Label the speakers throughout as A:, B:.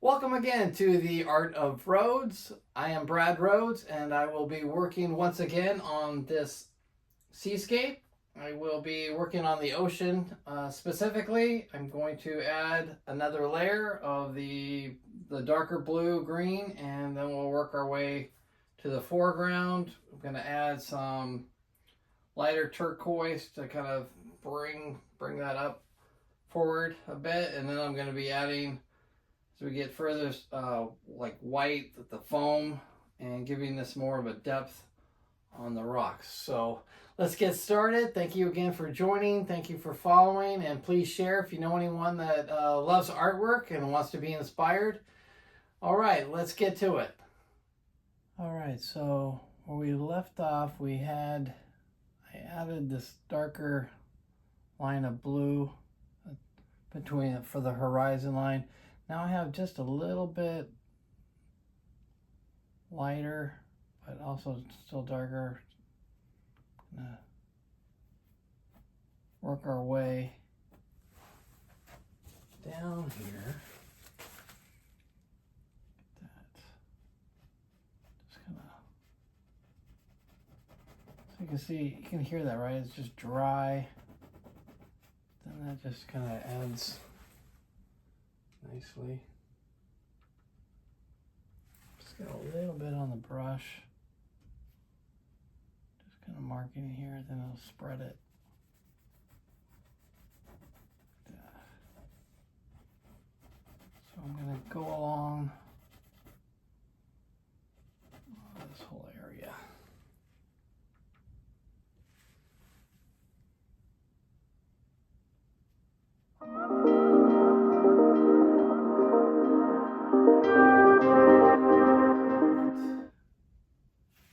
A: Welcome again to the Art of Roads. I am Brad Rhodes and I will be working once again on this Seascape. I will be working on the ocean specifically. I'm going to add another layer of the darker blue green, and then we'll work our way to the foreground. I'm going to add some lighter turquoise to kind of bring that up forward a bit, and then I'm going to be adding, as we get further, like white, the foam, and giving this more of a depth on the rocks. So let's get started. Thank you again for joining. Thank you for following, and please share if you know anyone that loves artwork and wants to be inspired. All right, let's get to it. All right, so where we left off, I added this darker line of blue for the horizon line. Now I have just a little bit lighter, but also still darker. Gonna work our way down here. Get that. Just gonna, so you can see, you can hear that, right? It's just dry. Then that just kind of adds nicely. Just got a little bit on the brush. Just kind of marking it here, then I'll spread it. So I'm going to go along this whole area.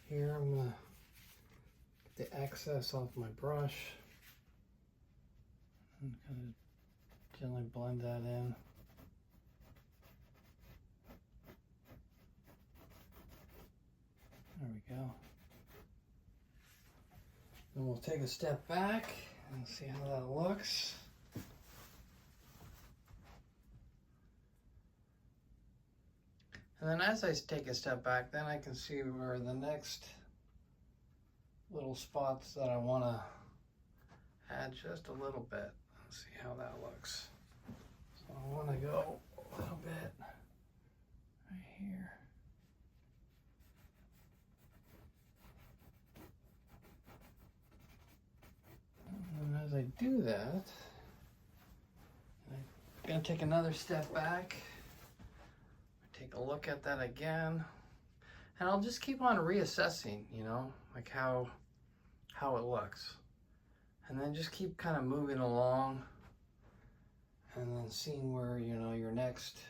A: Here I'm going to get the excess off my brush and kind of gently blend that in. There we go. Then we'll take a step back and see how that looks. And then as I take a step back, then I can see where the next little spots that I want to add just a little bit. Let's see how that looks. So I want to go a little bit right here. And as I do that, I'm going to take another step back. Take a look at that again, and I'll just keep on reassessing, like how it looks, and then just keep kind of moving along, and then seeing where your next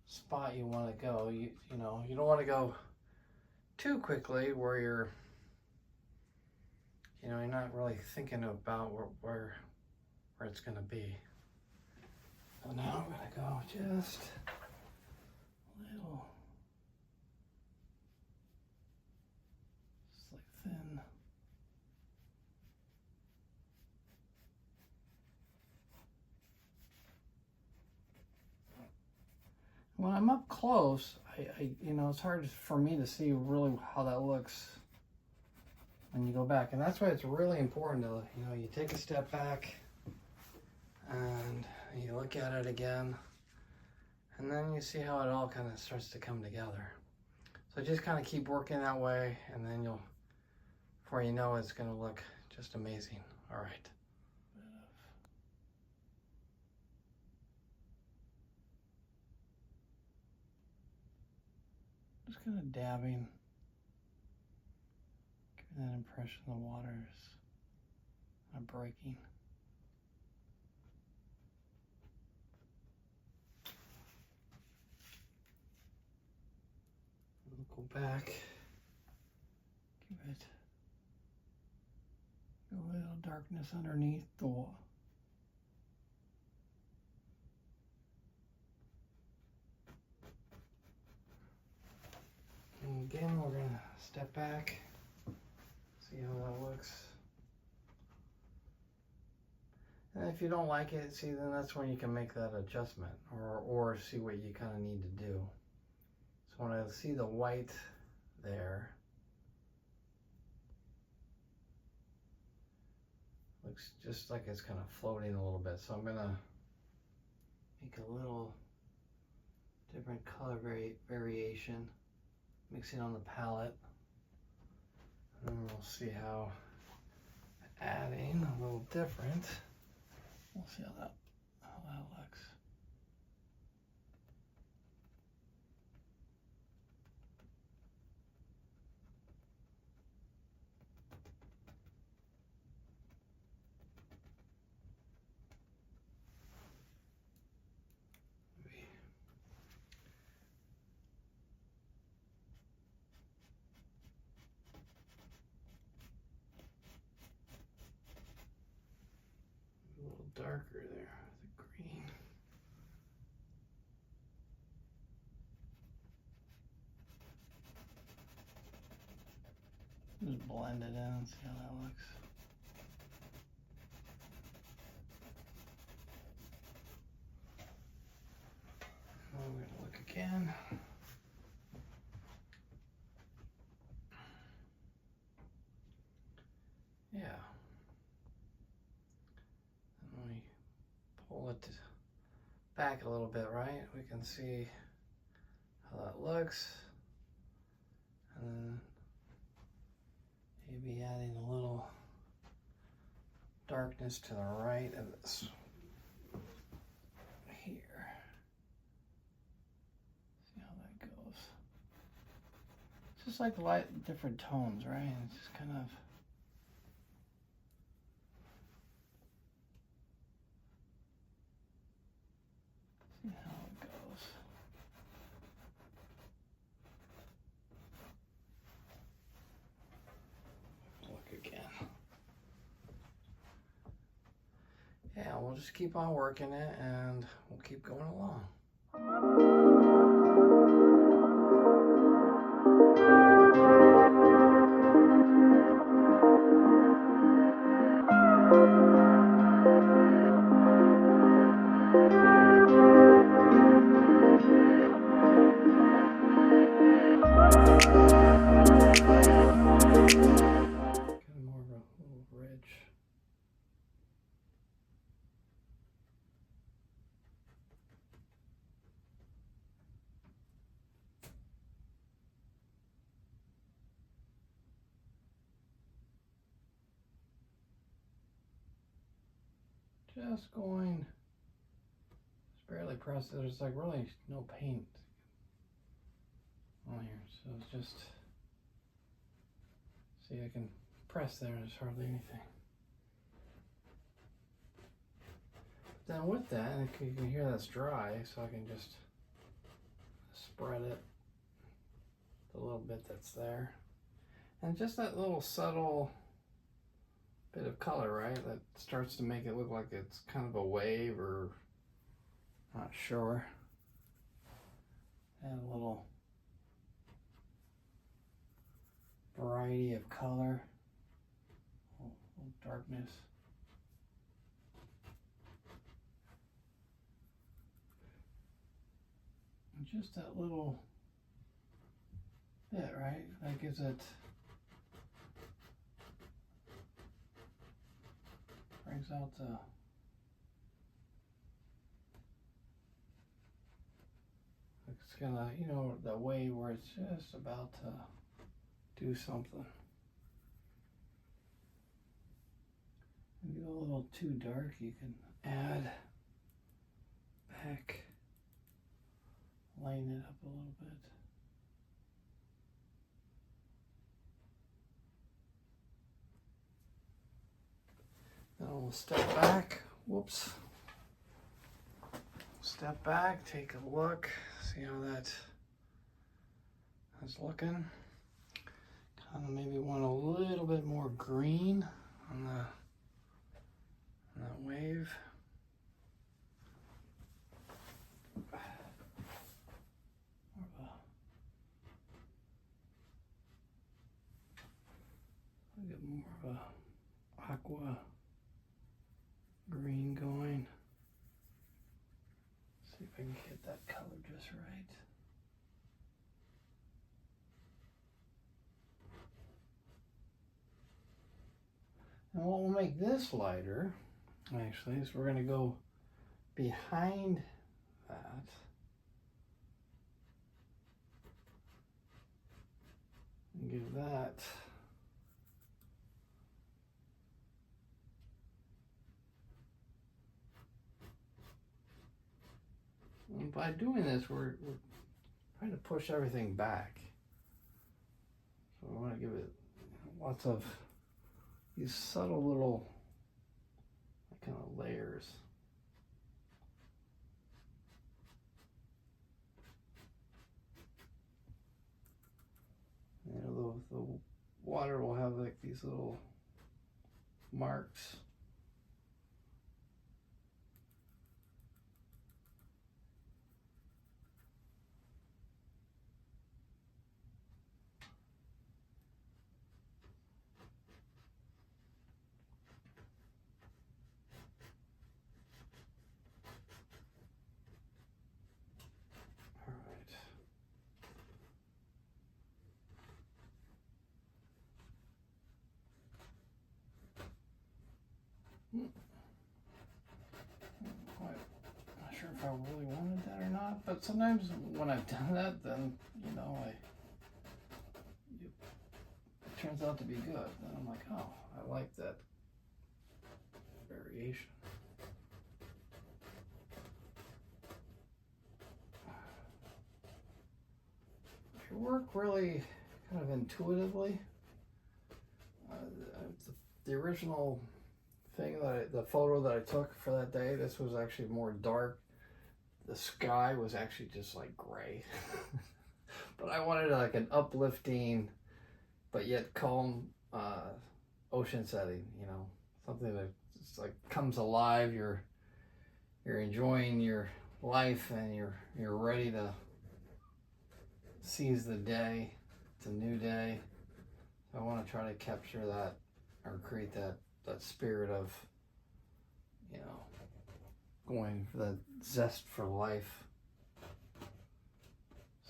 A: spot you want to go. You don't want to go too quickly where you're not really thinking about where it's going to be. So now I'm going to go just little, just like thin. When I'm up close, it's hard for me to see really how that looks when you go back, and that's why it's really important to, you take a step back and you look at it again. And then you see how it all kind of starts to come together. So just kind of keep working that way, and then before you know it, it's going to look just amazing. All right. Just kind of dabbing, giving that impression the water is not breaking. Go back, give it a little darkness underneath the wall. And again, we're going to step back, see how that looks. And if you don't like it, see, then that's when you can make that adjustment, or see what you kind of need to do. So when I see the white there, looks just like it's kind of floating a little bit. So I'm gonna make a little different color variation, mixing on the palette. And then we'll see how adding a little different. We'll see how that looks. A little darker there with the green. Just blend it in and see how that looks. We're going to look again. Yeah. And when we pull it back a little bit, right, we can see how that looks. And then maybe adding a little darkness to the right of this here. See how that goes. It's just like light, different tones, right? It's just kind of see how it goes. Look again. Yeah, we'll just keep on working it and we'll keep going along. Just going, just barely press it. There's like really no paint on here, so it's just, see, I can press there, there's hardly anything. Then with that, you can hear that's dry, so I can just spread it, the little bit that's there. And just that little subtle bit of color, right, that starts to make it look like it's kind of a wave, or not sure. And a little variety of color, a little darkness. And just that little bit, right, that gives it, brings out the it's gonna, you know, the wave where it's just about to do something. If you go a little too dark, you can add back, lighten it up a little bit. Then we'll step back. Whoops. Step back, take a look, see how that is looking. Kind of maybe want a little bit more green on that wave. Get more of a aqua green get that color just right. And what will make this lighter, actually, is we're going to go behind that. And give that and by doing this, we're trying to push everything back. So I want to give it lots of these subtle little kind of layers. You know, the water will have like these little marks. All right. Not sure if I really wanted that or not, but sometimes when I've done that, then you know it turns out to be good. Then I'm like, oh, I like that variation. If you work really kind of intuitively, the original thing the photo that I took for that day, this was actually more dark. The sky was actually just like gray. But I wanted like an uplifting but yet calm ocean setting, you know, something that just like comes alive. You're enjoying your life and you're ready to seize the day. It's a new day. I want to try to capture that or create that spirit of, you know, going for the zest for life.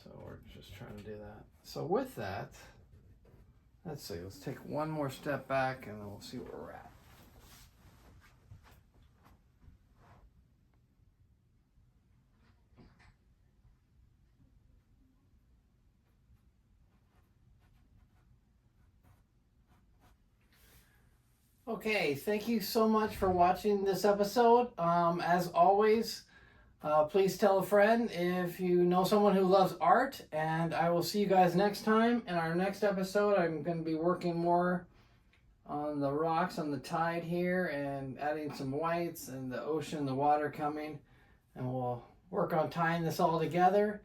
A: So we're just trying to do that. So with that, let's see, let's take one more step back and then we'll see where we're at. Okay, thank you so much for watching this episode. As always, please tell a friend if you know someone who loves art, and I will see you guys next time. In our next episode, I'm going to be working more on the rocks on the tide here and adding some whites and the ocean, the water coming, and we'll work on tying this all together.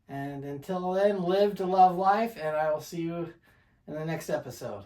A: And until then, live to love life, and I will see you in the next episode.